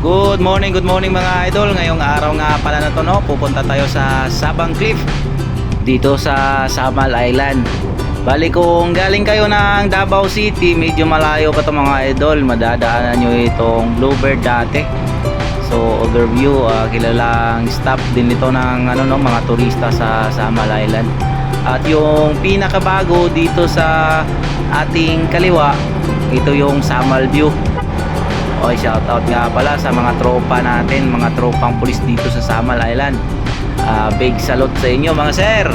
Good morning mga idol. Ngayong araw nga pala na to, no, pupunta tayo sa Sabang Cliff dito sa Samal Island. Bali kung galing kayo ng Davao City, medyo malayo pa to mga idol. Madadaanan nyo itong Bluebird dati. So overview, kilalang stop din ito ng mga turista sa Samal Island. At yung pinakabago dito sa ating kaliwa, ito yung Samal View. Okay, shoutout nga pala sa mga tropa natin, mga tropang pulis dito sa Samal Island. Big salute sa inyo mga sir.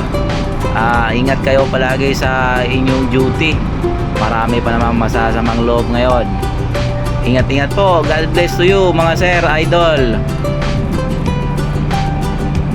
Ingat kayo palagi sa inyong duty. Marami pa naman masasamang loob ngayon. Ingat po. God bless to you mga sir, idol.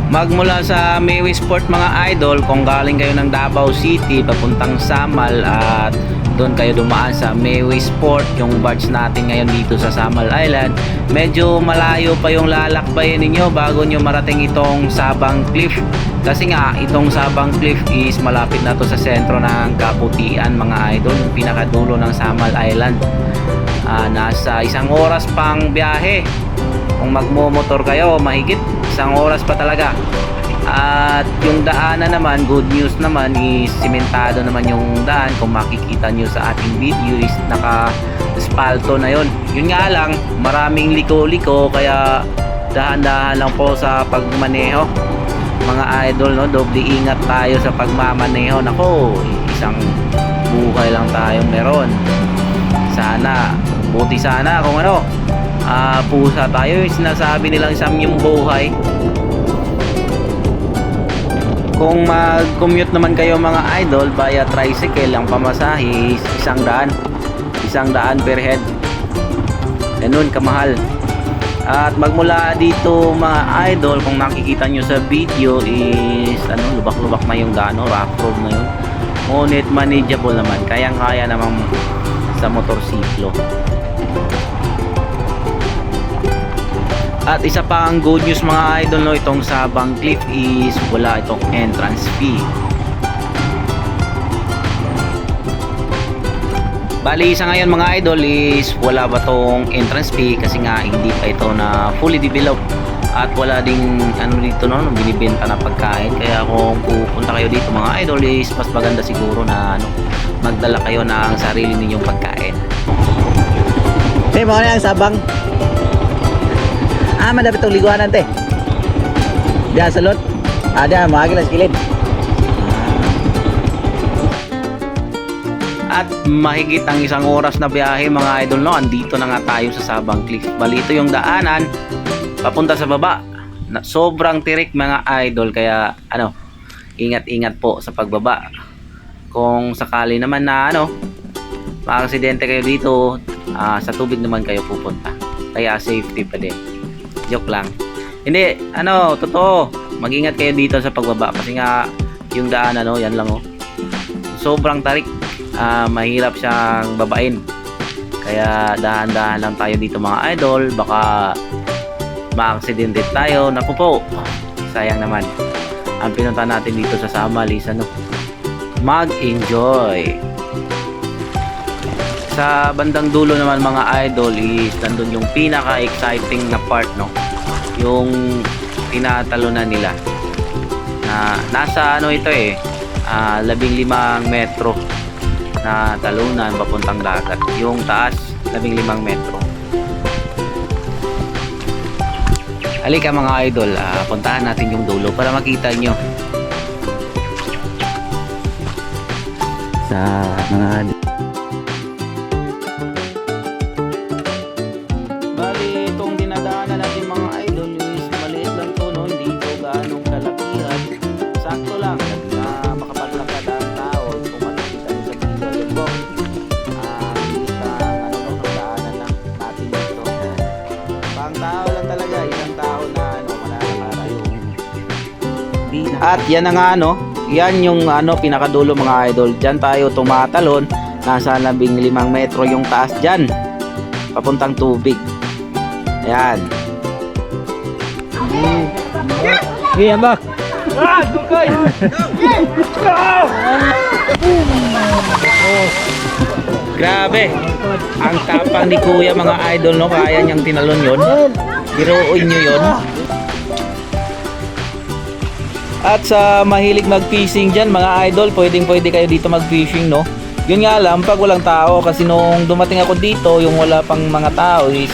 Magmula sa Mayway Sport mga idol, kung galing kayo ng Davao City papuntang Samal at doon kayo dumaan sa Mayway Sport, yung barge natin ngayon dito sa Samal Island, medyo malayo pa yung lalakbayin ninyo bago nyo marating itong Sabang Cliff. Kasi nga itong Sabang Cliff is malapit na to sa sentro ng Kaputian mga idol, yung pinakadulo ng Samal Island. Nasa 1 oras pang biyahe. Kung magmomotor kayo, mahigit 1 oras pa talaga. At yung daanan naman, good news naman, is simentado naman yung daan. Kung makikita nyo sa ating video is naka-aspalto na yon. Yun nga lang, maraming liko-liko, kaya dahan-dahan lang po sa pagmaneho mga idol, no? Doble ingat tayo sa pagmamaneho. Nako, isang buhay lang tayong meron. Buti sana kung pusa tayo, yung sinasabi nilang isang yung buhay. Kung mag-commute naman kayo mga idol via tricycle, ang pamasahe is 100 per head. Ganun kamahal. At magmula dito mga idol, kung nakikita nyo sa video is lubak-lubak na yung daan, rough road na yun. Ngunit manageable naman, kayang-kaya naman sa motorsiklo. At isa pa ang good news mga idol, no, itong Sabang Cliff is wala itong entrance fee. Bali sa ngayon mga idol is wala ba tong entrance fee kasi nga hindi pa ito na fully developed. At wala ding dito, no, binibenta na pagkain. Kaya kung pupunta kayo dito mga idol is mas maganda siguro na magdala kayo ng sarili ninyong pagkain. Hey, mga na ang Sabang. Madapit itong liguan natin. Diyan sa lot. Diyan, mahagil ang skilid. At mahigit ang 1 oras na biyahe mga idol, no, andito na nga tayo sa Sabang Cliff. Bali ito yung daanan papunta sa baba. Sobrang tirik mga idol, kaya ingat-ingat po sa pagbaba. Kung sakali naman na maka-aksidente kayo dito, sa tubig naman kayo pupunta. Kaya safety pa din. Joke lang. Hindi, totoo. Mag-ingat kayo dito sa pagbaba kasi nga yung daan yan lang sobrang tarik. Mahirap siyang babain. Kaya dahan-dahan lang tayo dito mga idol, baka ma-aksidente tayo. Naku po. Sayang naman. Ang pinunta natin dito sa Samal is mag-enjoy. Sa bandang dulo naman mga idol is nandun yung pinaka-exciting na part, no? Yung tinatalunan nila na nasa ito 15 metro na talunan papuntang dagat. Yung taas 15 metro. Halika mga idol, puntahan natin yung dulo para makita nyo sa mga At yan na nga yan yung pinakadulo mga idol. Diyan tayo tumatalon. Nasa 15 metro yung taas diyan. Papuntang tubig. Ayan. Iya bak. Dukay. Grabe. Ang tapang ni Kuya mga idol, no? Kaya niyang tinalon yon. Biruin nyo yon. At sa mahilig mag-fishing dyan mga idol, pwede kayo dito mag-fishing, no? Yun nga lang, pag walang tao, kasi nung dumating ako dito, yung wala pang mga tao is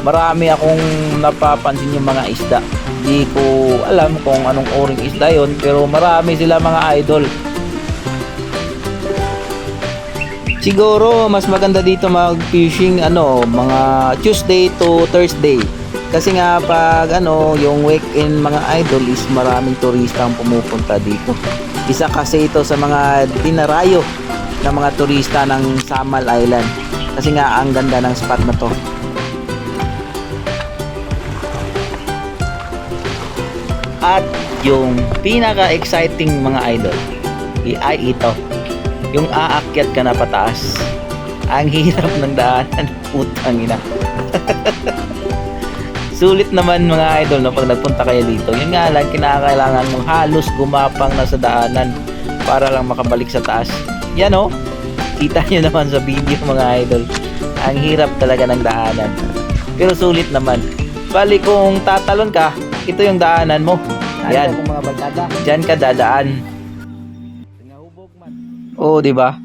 marami akong napapansin yung mga isda. Di ko alam kung anong oring isda yon, pero marami sila mga idol. Siguro mas maganda dito mag-fishing mga Tuesday to Thursday. Kasi nga pag yung weekend mga idol is maraming turista ang pumupunta dito. Isa kasi ito sa mga dinarayo ng mga turista ng Samal Island. Kasi nga ang ganda ng spot na to. At yung pinaka-exciting mga idol ay ito. Yung aakyat ka na pataas. Ang hirap ng daanan. Putang ina. Sulit naman mga idol, no, pag nagpunta kayo dito. Yun nga lang, kinakailangan mong halos gumapang na sa daanan para lang makabalik sa taas. Yan o. Kita nyo naman sa video mga idol. Ang hirap talaga ng daanan. Pero sulit naman. Bali kung tatalon ka, ito yung daanan mo. Yan. Diyan ka dadaan. Oo, di ba?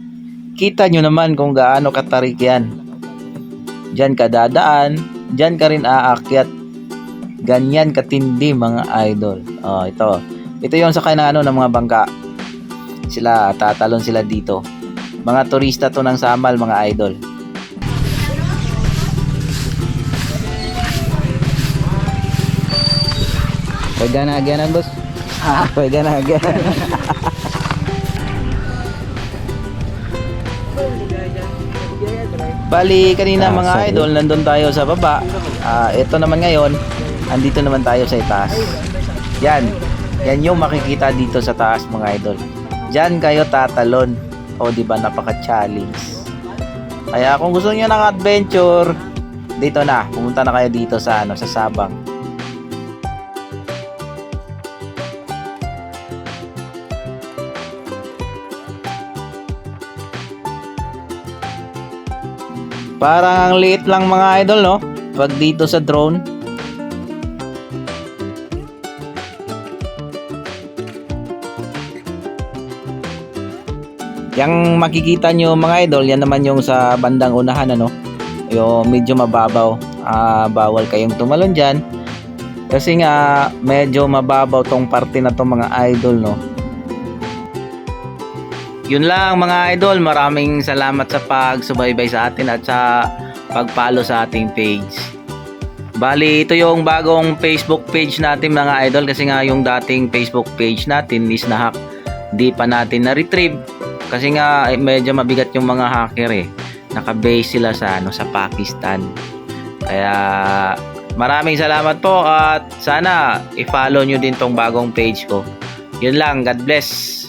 Kita nyo naman kung gaano katarik yan. Diyan ka dadaan, diyan ka rin aakyat. Ganyan katindi mga idol. Oh, ito. Ito yung sakay na ng mga bangka. Sila, tatalon sila dito. Mga turista to ng Samal mga idol. Pwede na again boss? Pwede na again. Bali, kanina mga idol, nandun tayo sa baba. Ito naman ngayon, andito naman tayo sa itaas. Yan. Yan yung makikita dito sa taas mga idol. Diyan kayo tatalon. O diba, napaka-challenge. Kaya kung gusto niyo ng adventure, dito na. Pumunta na kayo dito sa sa Sabang. Parang ang liit lang mga idol, no? Pag dito sa drone. Yang makikita nyo mga idol, yan naman yung sa bandang unahan, yung medyo mababaw. Bawal kayong tumalon dyan. Kasi nga, medyo mababaw tong parte na to mga idol, no? Yun lang mga idol, maraming salamat sa pagsubaybay sa atin at sa pag-follow sa ating page. Bali, ito yung bagong Facebook page natin mga idol, kasi nga yung dating Facebook page natin is na-hack. Di pa natin na-retrieve kasi nga medyo mabigat yung mga hacker Naka-base sila sa sa Pakistan. Kaya maraming salamat po at sana i-follow nyo din tong bagong page ko. Yun lang, God bless.